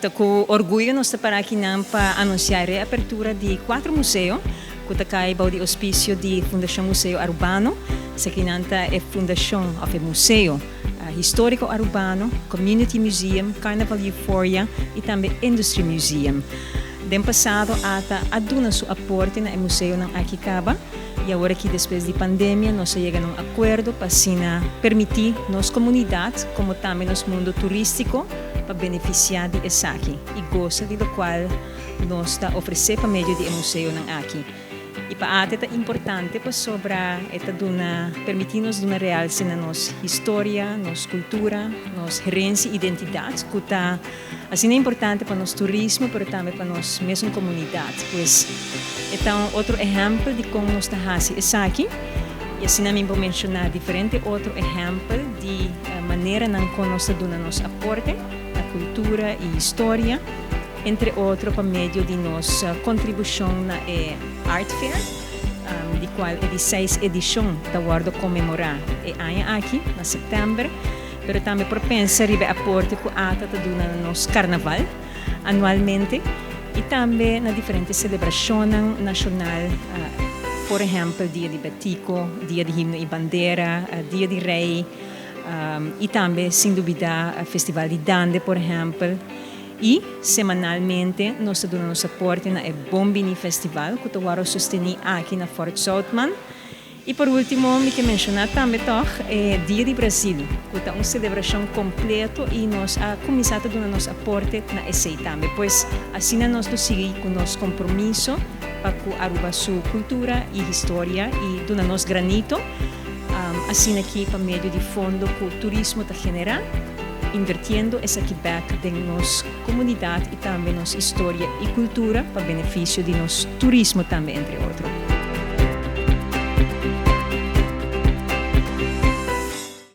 Com orgulho nós estamos aqui para anunciar a reapertura de 4 museus que está de auspício de Fundação Museu Urbano. Essa aqui é a Fundação, o Museu Histórico Urbano, Community Museum, Carnival Euphoria e também Industry Museum. No passado, a dona seu aporte no museu não aqui acaba. E agora que depois da pandemia, nós chegamos a um acordo para permitir nossa comunidade, como também nosso mundo turístico, para beneficiar de essa aqui. E gosta de lo qual nós está oferecer para meio de museu aqui. E para a é importante para sobre permitir-nos realçar na nossa história, nossa cultura, nossa herência e identidade, que está assim é importante para nosso turismo, mas também para nossa mesma comunidade. Pois então outro exemplo de como nós está fazendo isso aqui. E assim também vou mencionar diferente outro exemplo de maneira como nós damos nosso aporte à cultura e história, entre outros para meio de nossa contribuição na Art Fair, de qual é de 6 edição da Guarda comemorar aqui, em setembro, mas também para pensar em aporte que a do nosso carnaval anualmente e também na diferentes celebrações nacionais, por exemplo, Dia de Batico, Dia de Himno e Bandeira, Dia de Rei, e também, sem dúvida, o Festival de Dande, por exemplo. E, semanalmente, nós damos nosso aporte no Bombini Festival, que nós sostenemos aqui na Fort Southman. E, por último, me quero mencionar também o Dia de Brasil, que é uma celebração completa e nós começamos a dar nosso aporte na ESEI também. Pois, assim, nós seguimos com nosso compromisso para arubar sua cultura e história e dar nosso granito, assim aqui para meio de fundo que o turismo está generando, invertindo esse kickback de nossa comunidade e também nossa história e cultura para benefício de nosso turismo também, entre outros.